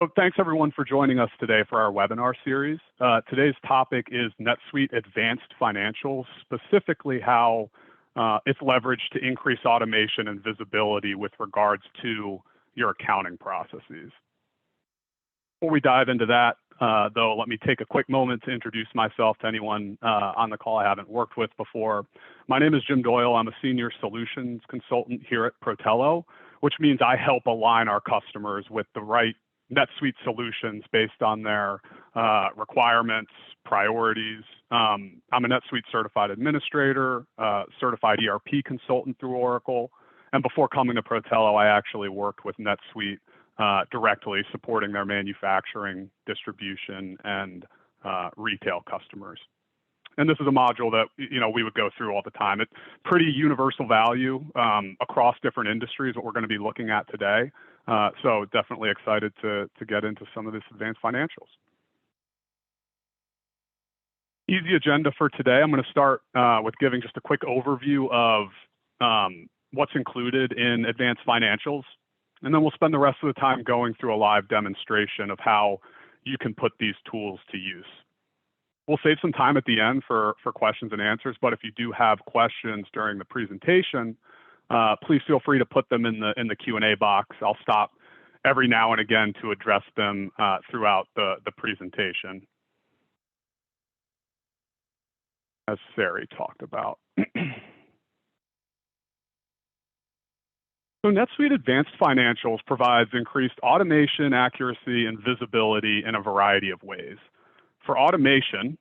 So thanks everyone for joining us today for our webinar series. Today's topic is NetSuite Advanced Financials, specifically how it's leveraged to increase automation and visibility with regards to your accounting processes. Before we dive into that, though, let me take a quick moment to introduce myself to anyone on the call I haven't worked with before. My name is Jim Doyle. I'm a senior solutions consultant here at Protelo, which means I help align our customers with the right NetSuite solutions based on their requirements, priorities. I'm a NetSuite certified administrator, certified ERP consultant through Oracle, and before coming to Protelo, I actually worked with NetSuite directly, supporting their manufacturing, distribution, and retail customers. And this is a module that we would go through all the time. It's pretty universal value across different industries, what we're going to be looking at today. So definitely excited to get into some of this advanced financials. Easy agenda for today. I'm going to start with giving just a quick overview of what's included in advanced financials. And then we'll spend the rest of the time going through a live demonstration of how you can put these tools to use. We'll save some time at the end for questions and answers, but if you do have questions during the presentation, please feel free to put them in the Q&A box. I'll stop every now and again to address them throughout the presentation, as Sari talked about. So NetSuite Advanced Financials provides increased automation, accuracy, and visibility in a variety of ways. For automation,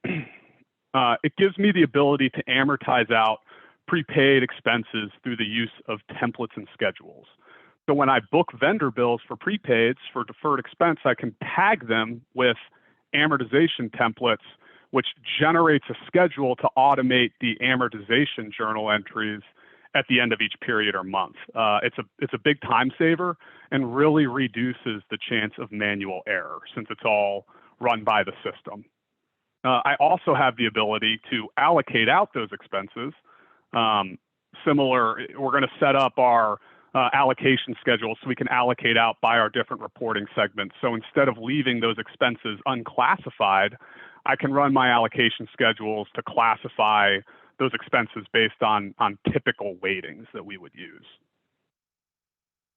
it gives me the ability to amortize out prepaid expenses through the use of templates and schedules. So when I book vendor bills for prepaids for deferred expense, I can tag them with amortization templates, which generates a schedule to automate the amortization journal entries at the end of each period or month. It's a big time saver and really reduces the chance of manual error since it's all run by the system. I also have the ability to allocate out those expenses. We're going to set up our allocation schedule so we can allocate out by our different reporting segments. So instead of leaving those expenses unclassified, I can run my allocation schedules to classify those expenses based on typical weightings that we would use.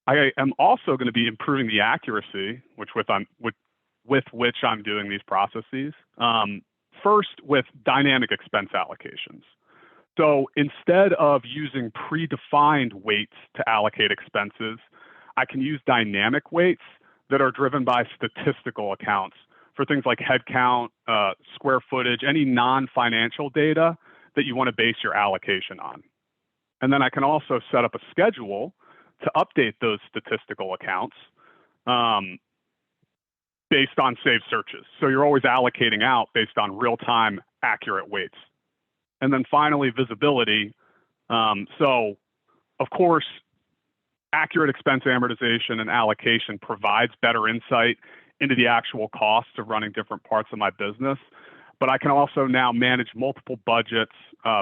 I am also going to be improving the accuracy with which I'm doing these processes. First, with dynamic expense allocations. So instead of using predefined weights to allocate expenses, I can use dynamic weights that are driven by statistical accounts for things like headcount, square footage, any non-financial data that you want to base your allocation on. And then I can also set up a schedule to update those statistical accounts based on saved searches. So you're always allocating out based on real-time accurate weights. And then finally, visibility. So of course, accurate expense amortization and allocation provides better insight into the actual costs of running different parts of my business. But I can also now manage multiple budgets,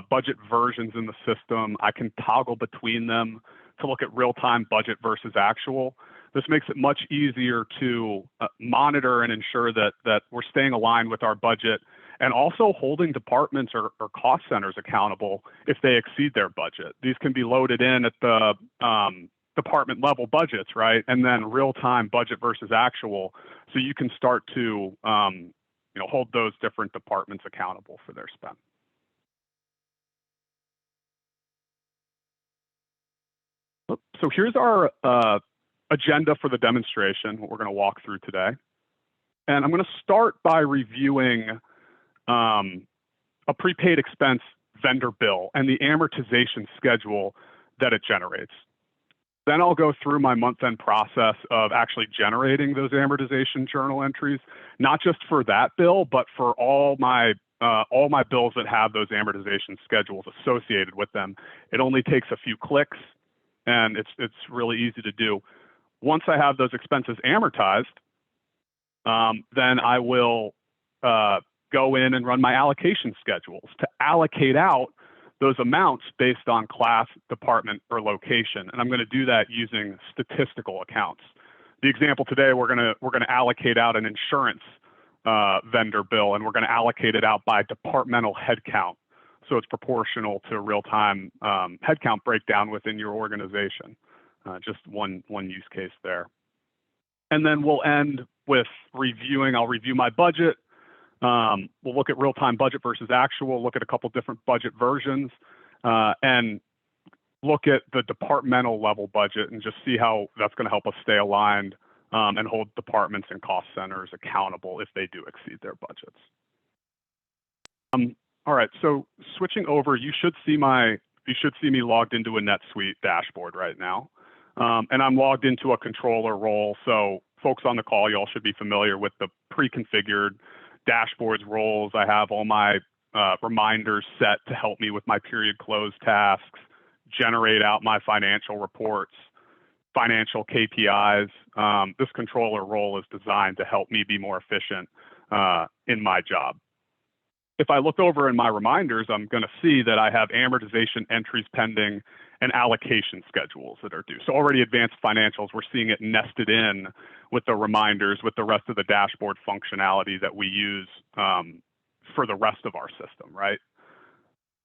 budget versions in the system. I can toggle between them to look at real-time budget versus actual. This makes it much easier to monitor and ensure that we're staying aligned with our budget and also holding departments or cost centers accountable if they exceed their budget. These can be loaded in at the department level budgets, right? And then real-time budget versus actual. So you can start to hold those different departments accountable for their spend. So here's our agenda for the demonstration, what we're going to walk through today. And I'm going to start by reviewing a prepaid expense vendor bill and the amortization schedule that it generates. Then I'll go through my month-end process of actually generating those amortization journal entries, not just for that bill, but for all my bills that have those amortization schedules associated with them. It only takes a few clicks, and it's really easy to do. Once I have those expenses amortized, then I will go in and run my allocation schedules to allocate out those amounts based on class, department, or location. And I'm going to do that using statistical accounts. The example today, we're gonna allocate out an insurance vendor bill, and we're gonna allocate it out by departmental headcount. So it's proportional to real-time headcount breakdown within your organization. Just one use case there. And then we'll end with reviewing. I'll review my budget. We'll look at real-time budget versus actual, look at a couple different budget versions, and look at the departmental level budget and just see how that's going to help us stay aligned and hold departments and cost centers accountable if they do exceed their budgets. All right, so switching over, you should see me logged into a NetSuite dashboard right now. And I'm logged into a controller role. So folks on the call, you all should be familiar with the pre-configured dashboards roles. I have all my reminders set to help me with my period close tasks, generate out my financial reports, financial KPIs. This controller role is designed to help me be more efficient in my job. If I look over in my reminders, I'm going to see that I have amortization entries pending and allocation schedules that are due. So already advanced financials, we're seeing it nested in with the reminders, with the rest of the dashboard functionality that we use for the rest of our system, right?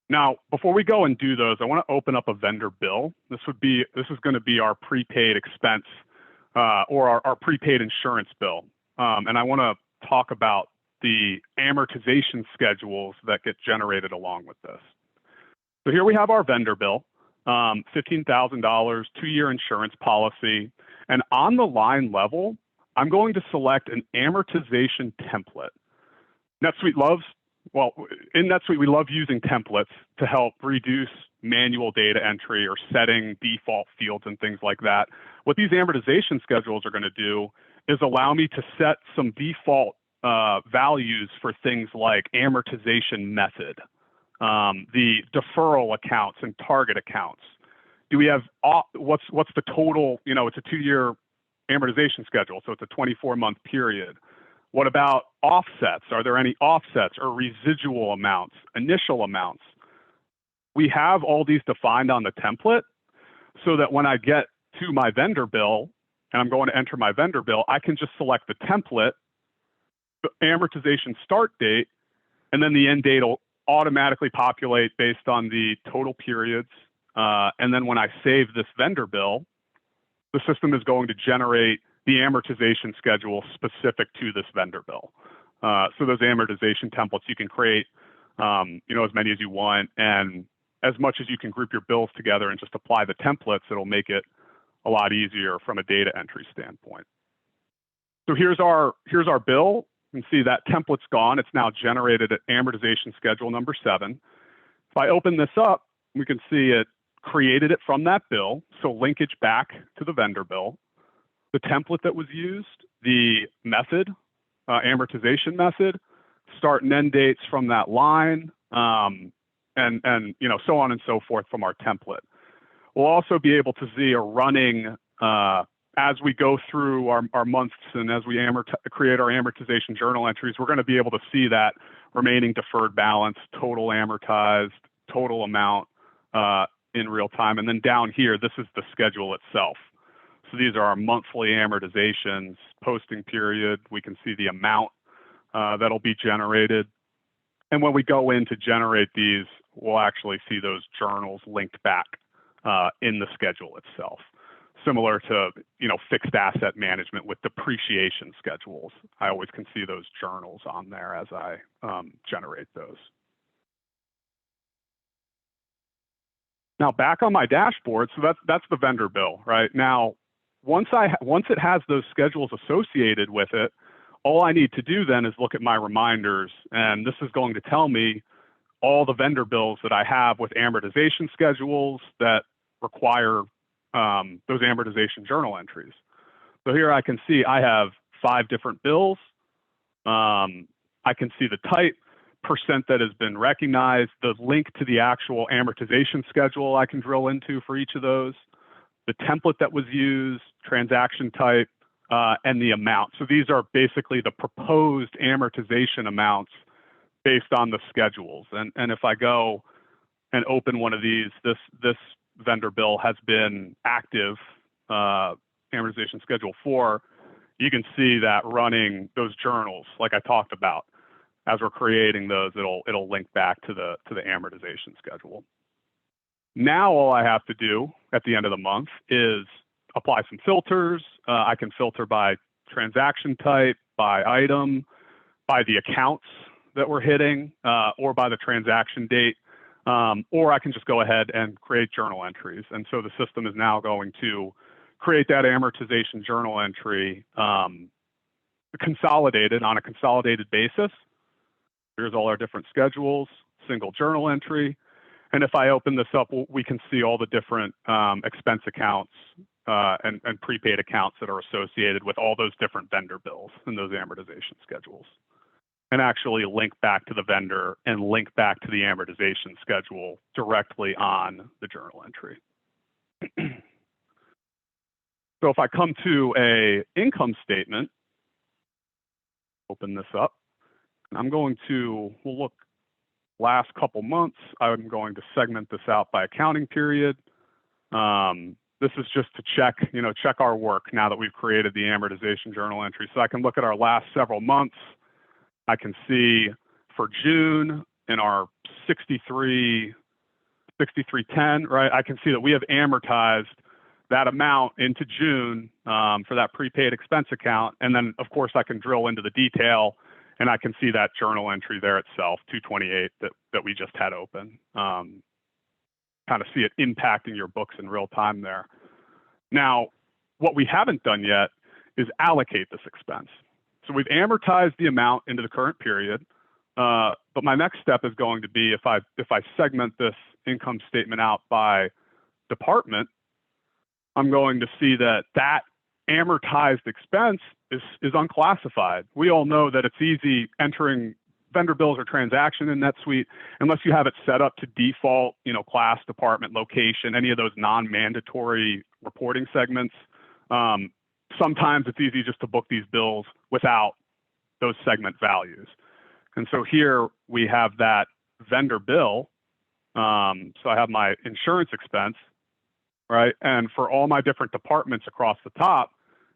Now, before we go and do those, I want to open up a vendor bill. This is going to be our prepaid expense or our prepaid insurance bill. And I want to talk about the amortization schedules that get generated along with this. So here we have our vendor bill, $15,000, 2-year insurance policy. And on the line level, I'm going to select an amortization template. In NetSuite, we love using templates to help reduce manual data entry or setting default fields and things like that. What these amortization schedules are going to do is allow me to set some default values for things like amortization method, the deferral accounts and target accounts. Do we have what's the total? You know, it's a 2-year amortization schedule, so it's a 24-month period. What about offsets? Are there any offsets or residual amounts, initial amounts? We have all these defined on the template so that when I get to my vendor bill and I'm going to enter my vendor bill, I can just select the template, the amortization start date, and then the end date will automatically populate based on the total periods. And then when I save this vendor bill, the system is going to generate the amortization schedule specific to this vendor bill. So those amortization templates, you can create as many as you want, and as much as you can group your bills together and just apply the templates, it'll make it a lot easier from a data entry standpoint. So here's our bill. You can see that template's gone. It's now generated at amortization schedule number 7. If I open this up, we can see it created it from that bill, so linkage back to the vendor bill, the template that was used, the method, amortization method, start and end dates from that line, and so on and so forth from our template. We'll also be able to see a running as we go through our months and as we create our amortization journal entries. We're going to be able to see that remaining deferred balance, total amortized, total amount in real time. And then down here, this is the schedule itself. So these are our monthly amortizations, posting period. We can see the amount that'll be generated. And when we go in to generate these, we'll actually see those journals linked back in the schedule itself. Similar to fixed asset management with depreciation schedules. I always can see those journals on there as I generate those. Now back on my dashboard, so that's the vendor bill, right? Now, once it has those schedules associated with it, all I need to do then is look at my reminders, and this is going to tell me all the vendor bills that I have with amortization schedules that require those amortization journal entries. So here I can see I have 5 different bills. I can see the type, percent that has been recognized, the link to the actual amortization schedule I can drill into for each of those, the template that was used, transaction type, and the amount. So these are basically the proposed amortization amounts based on the schedules. And if I go and open one of these, this vendor bill has been active amortization schedule 4, you can see that running those journals like I talked about. As we're creating those, it'll link back to the amortization schedule. Now all I have to do at the end of the month is apply some filters. I can filter by transaction type, by item, by the accounts that we're hitting, or by the transaction date, or I can just go ahead and create journal entries. And so the system is now going to create that amortization journal entry consolidated on a consolidated basis. Here's all our different schedules, single journal entry. And if I open this up, we can see all the different expense accounts and prepaid accounts that are associated with all those different vendor bills and those amortization schedules. And actually link back to the vendor and link back to the amortization schedule directly on the journal entry. So if I come to a income statement, open this up, and I'm going to, we'll look last couple months. I'm going to segment this out by accounting period. This is just to check, check our work now that we've created the amortization journal entry. So I can look at our last several months. I can see for June in our 6310, right? I can see that we have amortized that amount into June for that prepaid expense account. And then of course I can drill into the detail and I can see that journal entry there itself, 228 that we just had open. Kind of see it impacting your books in real time there. Now, what we haven't done yet is allocate this expense. So we've amortized the amount into the current period, but my next step is going to be if I segment this income statement out by department, I'm going to see that amortized expense is unclassified. We all know that it's easy entering vendor bills or transaction in NetSuite, unless you have it set up to default, class, department, location, any of those non-mandatory reporting segments. Sometimes it's easy just to book these bills without those segment values. And so here we have that vendor bill. So I have my insurance expense, right? And for all my different departments across the top,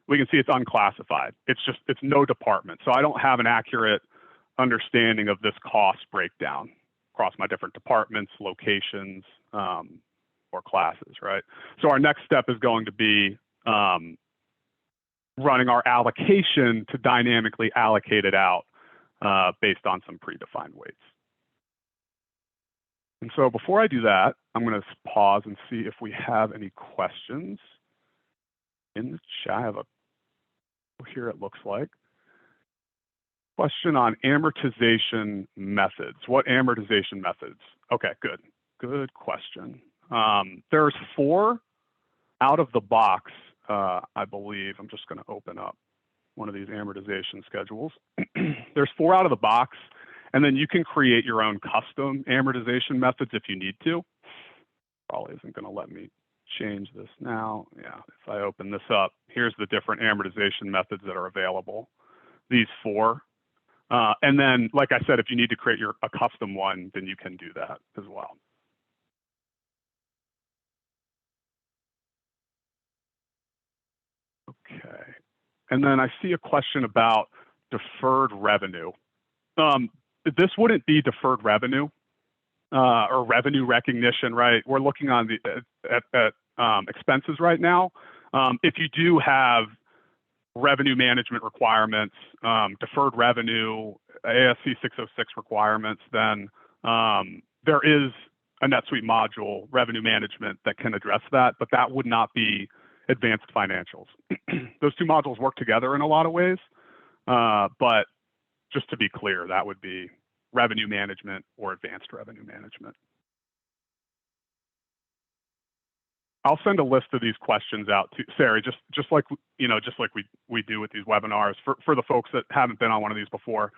we can see it's unclassified. It's no department. So I don't have an accurate understanding of this cost breakdown across my different departments, locations, or classes, right? So our next step is going to be running our allocation to dynamically allocate it out based on some predefined weights. And so before I do that, I'm going to pause and see if we have any questions in the chat. I have here it looks like. Question on amortization methods. What amortization methods? Okay, good. Good question. There's 4 out of the box, I believe. I'm just going to open up one of these amortization schedules. There's 4 out of the box, and then you can create your own custom amortization methods if you need to. Probably isn't going to let me change this now. Yeah, if I open this up, here's the different amortization methods that are available. These 4. And then, like I said, if you need to create a custom one, then you can do that as well. Okay. And then I see a question about deferred revenue. This wouldn't be deferred revenue or revenue recognition, right? We're looking on at expenses right now. If you do have revenue management requirements, deferred revenue, ASC 606 requirements, then there is a NetSuite module, revenue management, that can address that, but that would not be advanced financials. Those 2 modules work together in a lot of ways, but just to be clear, that would be revenue management or advanced revenue management. I'll send a list of these questions out to Sarah, just like we do with these webinars for the folks that haven't been on one of these before.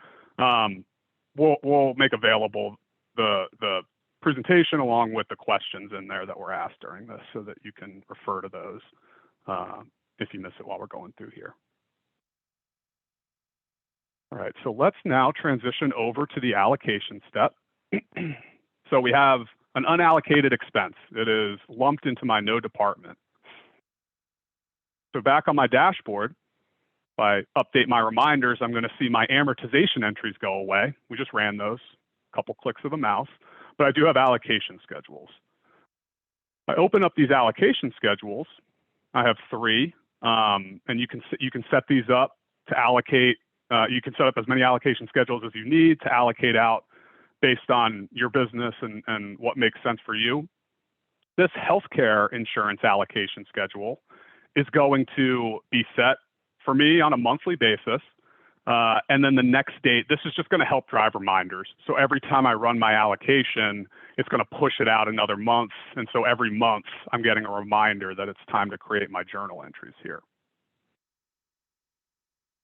We'll make available the presentation along with the questions in there that were asked during this, so that you can refer to those if you miss it while we're going through here. All right, so let's now transition over to the allocation step. So we have an unallocated expense that is lumped into my no department. So back on my dashboard, if I update my reminders, I'm going to see my amortization entries go away. We just ran those, a couple clicks of the mouse, but I do have allocation schedules. I open up these allocation schedules. I have 3, and you can set these up to allocate. You can set up as many allocation schedules as you need to allocate out based on your business and what makes sense for you. This healthcare insurance allocation schedule is going to be set for me on a monthly basis. And then the next date, this is just going to help drive reminders. So every time I run my allocation, it's going to push it out another month. And so every month, I'm getting a reminder that it's time to create my journal entries here.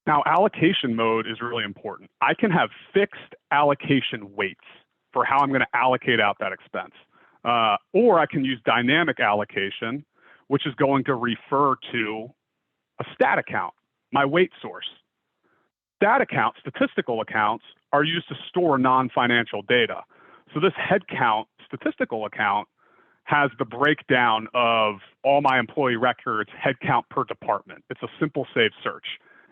Now, allocation mode is really important. I can have fixed allocation weights for how I'm going to allocate out that expense. Or I can use dynamic allocation, which is going to refer to a stat account, my weight source. Stat accounts, statistical accounts, are used to store non-financial data. So this headcount statistical account has the breakdown of all my employee records, headcount per department. It's a simple save search.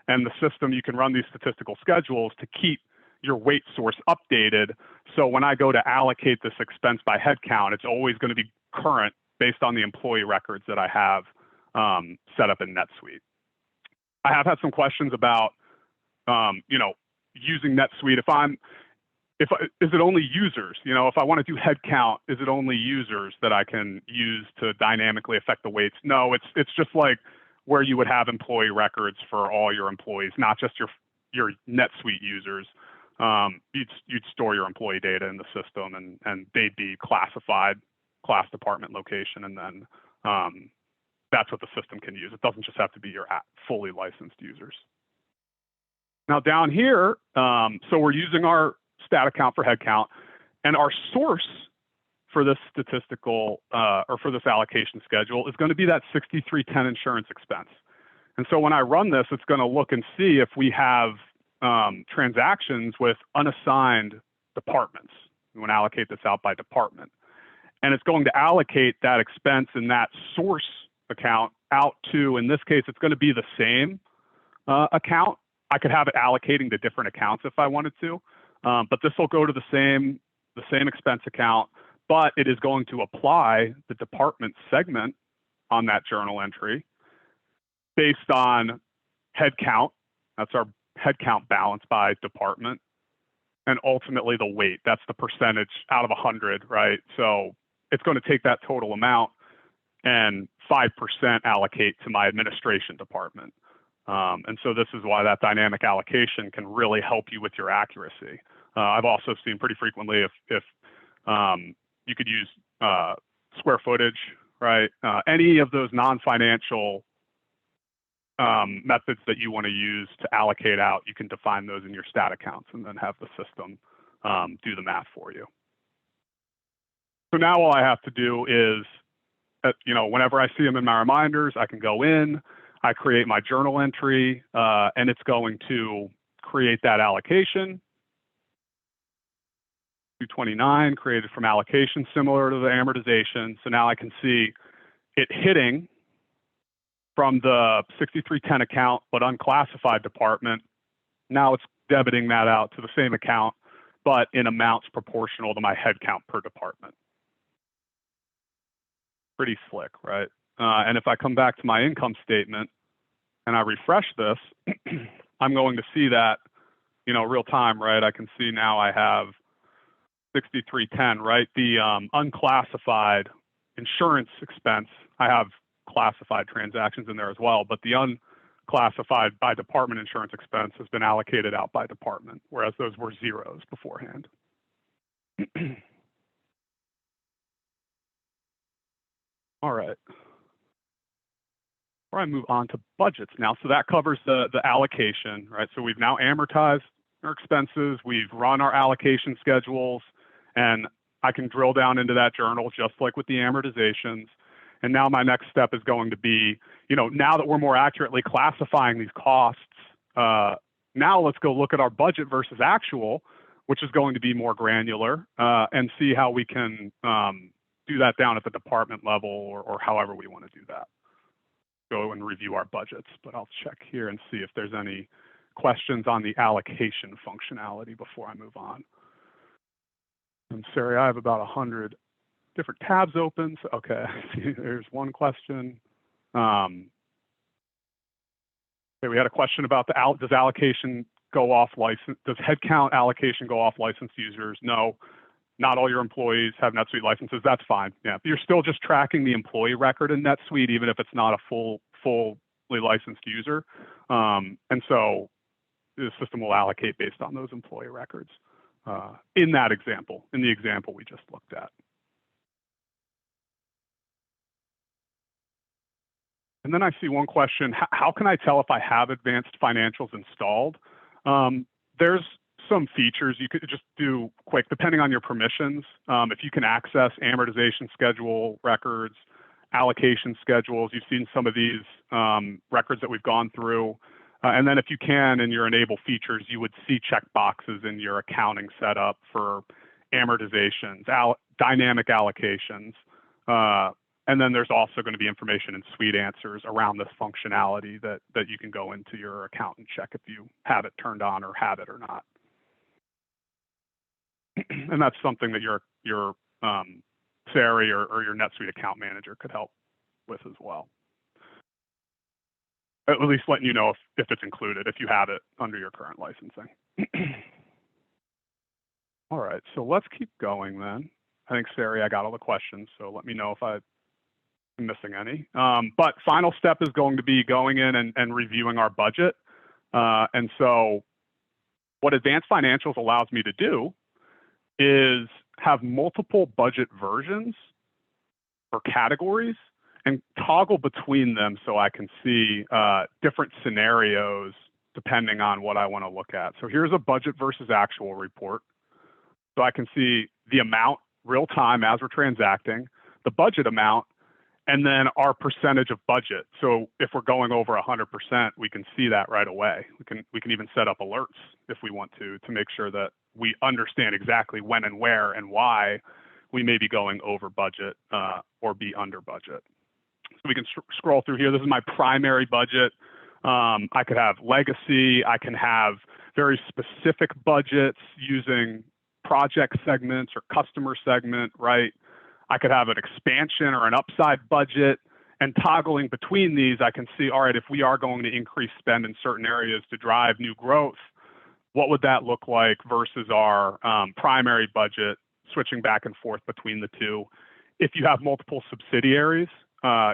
And the system, you can run these statistical schedules to keep your weight source updated. So when I go to allocate this expense by headcount, it's always going to be current based on the employee records that I have set up in NetSuite. I have had some questions about using NetSuite. Is it only users? If I want to do headcount, is it only users that I can use to dynamically affect the weights? No, it's just like where you would have employee records for all your employees, not just your NetSuite users. You'd store your employee data in the system, and they'd be classified, class, department, location, and then that's what the system can use. It doesn't just have to be your fully licensed users. Now down here, so we're using our stat account for headcount, and our source for this statistical or for this allocation schedule is going to be that 6310 insurance expense. And so when I run this, it's going to look and see if we have transactions with unassigned departments. We want to allocate this out by department. And it's going to allocate that expense in that source account out to, in this case, it's going to be the same account. I could have it allocating to different accounts if I wanted to, but this will go to the same expense account, but it is going to apply the department segment on that journal entry based on headcount. That's our headcount balance by department, and ultimately the weight. That's the percentage out of 100, right? So it's going to take that total amount and 5% allocate to my administration department. And so this is why that dynamic allocation can really help you with your accuracy. I've also seen pretty frequently if you could use square footage, right? Any of those non-financial methods that you want to use to allocate out, you can define those in your stat accounts and then have the system do the math for you. So now all I have to do is, whenever I see them in my reminders, I can go in, I create my journal entry, and it's going to create that allocation. 229 created from allocation, similar to the amortization. So now I can see it hitting from the 6310 account, but unclassified department. Now it's debiting that out to the same account, but in amounts proportional to my head count per department. Pretty slick, right? And if I come back to my income statement and I refresh this, I'm going to see that, real time, right? I can see now I have 6310, right? The unclassified insurance expense, I have classified transactions in there as well, but the unclassified by department insurance expense has been allocated out by department, whereas those were zeros beforehand. All right. Before I move on to budgets now, so that covers the allocation, right? So we've now amortized our expenses, we've run our allocation schedules, and I can drill down into that journal just like with the amortizations. And now my next step is going to be, now that we're more accurately classifying these costs, now let's go look at our budget versus actual, which is going to be more granular, and see how we can do that down at the department level or however we want to do that. go and review our budgets. But I'll check here and see if there's any questions on the allocation functionality before I move on. And sorry, I have about 100 different tabs open. So, okay, there's one question. Okay, we had a question about does allocation go off license? Does headcount allocation go off licensed users? No, not all your employees have NetSuite licenses. That's fine. Yeah, you're still just tracking the employee record in NetSuite, even if it's not a fully licensed user. And so the system will allocate based on those employee records in the example we just looked at. And then I see one question, how can I tell if I have advanced financials installed? There's some features you could just do quick, depending on your permissions. If you can access amortization schedule records, allocation schedules, you've seen some of these records that we've gone through. And then if you can, in your enable features, you would see check boxes in your accounting setup for amortizations, dynamic allocations. And then there's also going to be information in Suite Answers around this functionality that you can go into your account and check if you have it turned on or have it or not. And that's something that your Sari or your NetSuite account manager could help with as well. At least letting you know if it's included, if you have it under your current licensing. All right, so let's keep going then. I think, Sari, I got all the questions, so let me know if I'm missing any. But final step is going to be going in and reviewing our budget. And so what Advanced Financials allows me to do is have multiple budget versions or categories and toggle between them so I can see different scenarios depending on what I want to look at. So here's a budget versus actual report. So I can see the amount real time as we're transacting, the budget amount, and then our percentage of budget. So if we're going over 100%, we can see that right away. We can even set up alerts if we want to make sure that we understand exactly when and where and why we may be going over budget or be under budget. So we can scroll through here. This is my primary budget. I could have legacy. I can have very specific budgets using project segments or customer segment, right? I could have an expansion or an upside budget, and toggling between these, I can see, all right, if we are going to increase spend in certain areas to drive new growth, what would that look like versus our primary budget, switching back and forth between the two. If you have multiple subsidiaries,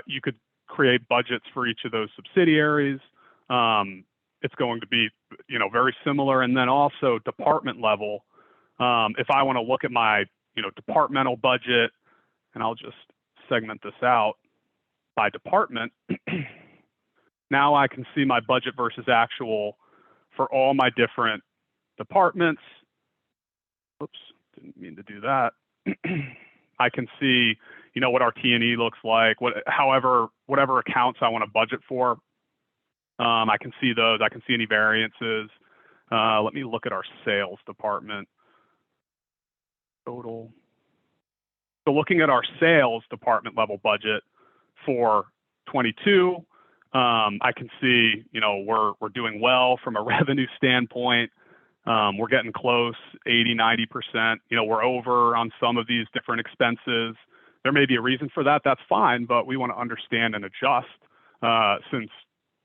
you could create budgets for each of those subsidiaries. It's going to be, very similar. And then also department level. If I want to look at my, departmental budget, and I'll just segment this out by department. Now I can see my budget versus actual for all my different departments. Oops, didn't mean to do that. I can see, what our T&E looks like, whatever accounts I want to budget for. I can see those. I can see any variances. Let me look at our sales department. Total. So looking at our sales department level budget for 22, I can see, we're doing well from a revenue standpoint. We're getting close, 80, 90%. We're over on some of these different expenses. There may be a reason for that. That's fine, but we want to understand and adjust since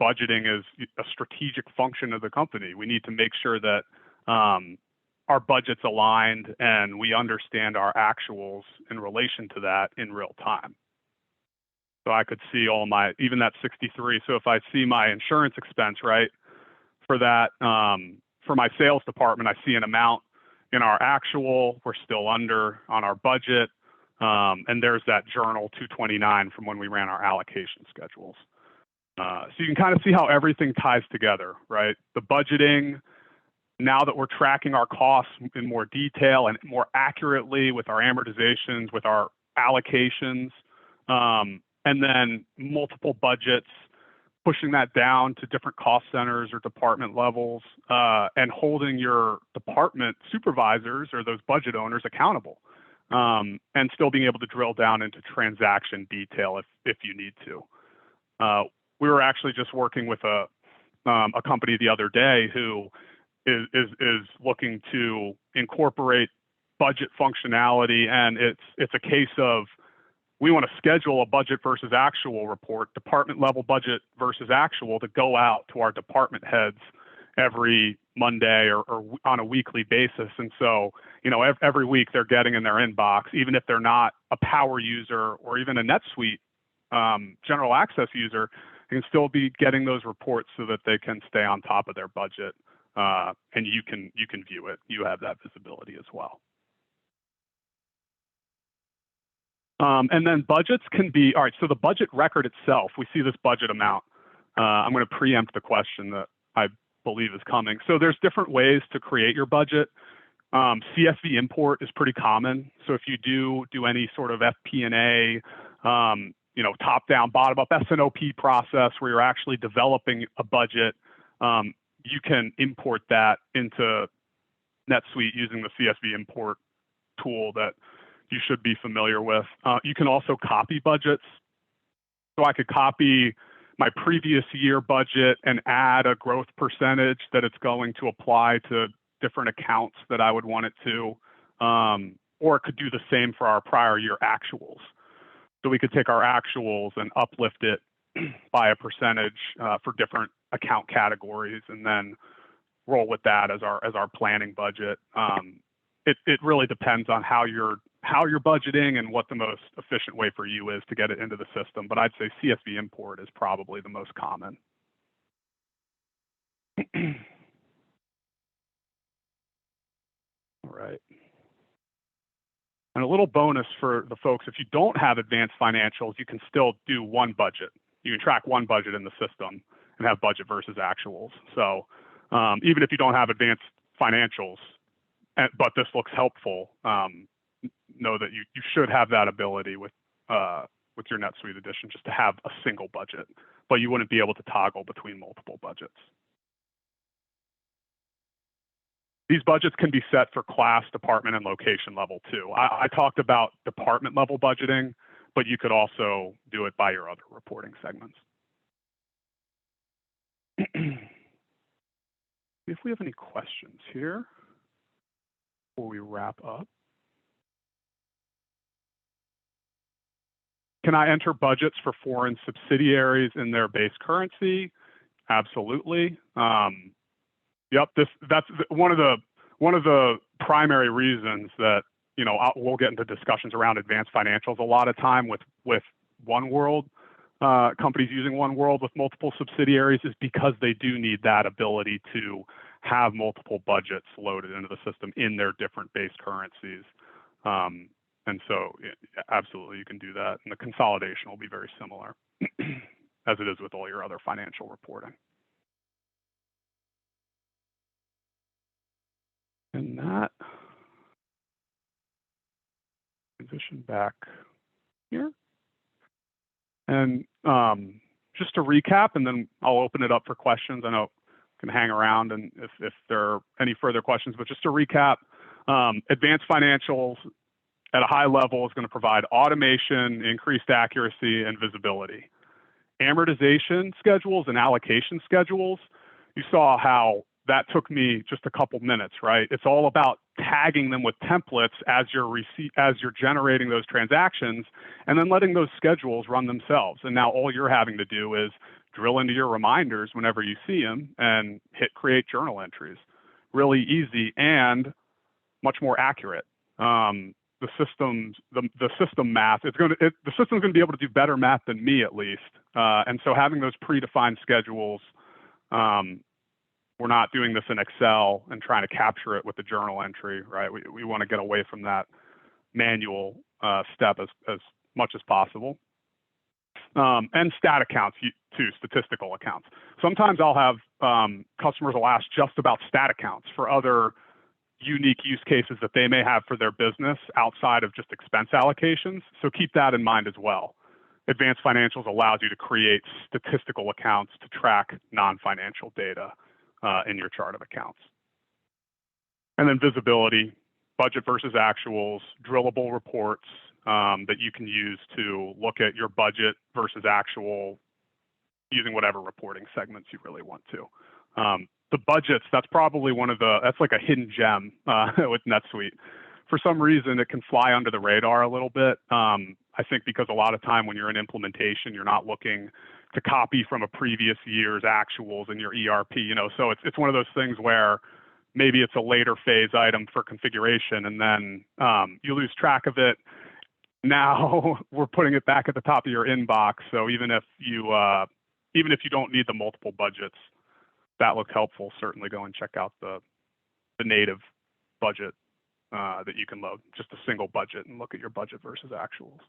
budgeting is a strategic function of the company. We need to make sure that our budget's aligned and we understand our actuals in relation to that in real time. So I could see even that 63. So if I see my insurance expense, right, for that, for my sales department, I see an amount in our actual, we're still under on our budget. And there's that journal 229 from when we ran our allocation schedules. So you can kind of see how everything ties together, right? The budgeting, now that we're tracking our costs in more detail and more accurately with our amortizations, with our allocations, and then multiple budgets, pushing that down to different cost centers or department levels, and holding your department supervisors or those budget owners accountable, and still being able to drill down into transaction detail if you need to. we were actually just working with a company the other day who is looking to incorporate budget functionality, and it's a case of we want to schedule a budget versus actual report, department level budget versus actual, to go out to our department heads every Monday or on a weekly basis. And so, you know, every week they're getting in their inbox, even if they're not a power user or even a NetSuite general access user, they can still be getting those reports so that they can stay on top of their budget. And you can view it. You have that visibility as well. And then budgets can be, all right, so the budget record itself, we see this budget amount. I'm going to preempt the question that I believe is coming. So there's different ways to create your budget. CSV import is pretty common. So if you do any sort of FP&A, you know, top-down, bottom-up S&OP process where you're actually developing a budget, you can import that into NetSuite using the CSV import tool that you should be familiar with. You can also copy budgets. So I could copy my previous year budget and add a growth percentage that it's going to apply to different accounts that I would want it to, or it could do the same for our prior year actuals. So we could take our actuals and uplift it by a percentage for different account categories, and then roll with that as our planning budget. It really depends on how you're budgeting and what the most efficient way for you is to get it into the system. But I'd say CSV import is probably the most common. All right. And a little bonus for the folks, if you don't have advanced financials, you can still do one budget. You can track one budget in the system and have budget versus actuals. So even if you don't have advanced financials, but this looks helpful, know that you should have that ability with your NetSuite edition, just to have a single budget, but you wouldn't be able to toggle between multiple budgets. These budgets can be set for class, department, and location level too. I talked about department level budgeting, but you could also do it by your other reporting segments. If we have any questions here before we wrap up. Can I enter budgets for foreign subsidiaries in their base currency? Absolutely. Yep, that's one of the primary reasons that, you know, we'll get into discussions around advanced financials a lot of time with One World, companies using One World with multiple subsidiaries, is because they do need that ability to have multiple budgets loaded into the system in their different base currencies. And so, absolutely, you can do that. And the consolidation will be very similar as it is with all your other financial reporting. And that, transition back here. And just to recap, and then I'll open it up for questions. I know you can hang around and if there are any further questions, but just to recap, advanced financials at a high level is going to provide automation, increased accuracy, and visibility. Amortization schedules and allocation schedules, you saw how that took me just a couple minutes, right? It's all about tagging them with templates as you're generating those transactions, and then letting those schedules run themselves. And now all you're having to do is drill into your reminders whenever you see them and hit create journal entries. Really easy and much more accurate. The system math, the system's going to be able to do better math than me, at least. And so having those predefined schedules, we're not doing this in Excel and trying to capture it with the journal entry, right? We want to get away from that manual step as much as possible. And stat accounts too, statistical accounts. Sometimes I'll have customers will ask just about stat accounts for other unique use cases that they may have for their business outside of just expense allocations. So keep that in mind as well. Advanced Financials allows you to create statistical accounts to track non-financial data in your chart of accounts. And then visibility, budget versus actuals, drillable reports that you can use to look at your budget versus actual using whatever reporting segments you really want to. The budgets, that's probably that's like a hidden gem with NetSuite. For some reason, it can fly under the radar a little bit. I think because a lot of time when you're in implementation, you're not looking to copy from a previous year's actuals in your ERP, so it's one of those things where maybe it's a later phase item for configuration, and then you lose track of it. Now we're putting it back at the top of your inbox. So even if you don't need the multiple budgets, that looks helpful. Certainly go and check out the native budget that you can load, just a single budget, and look at your budget versus actuals.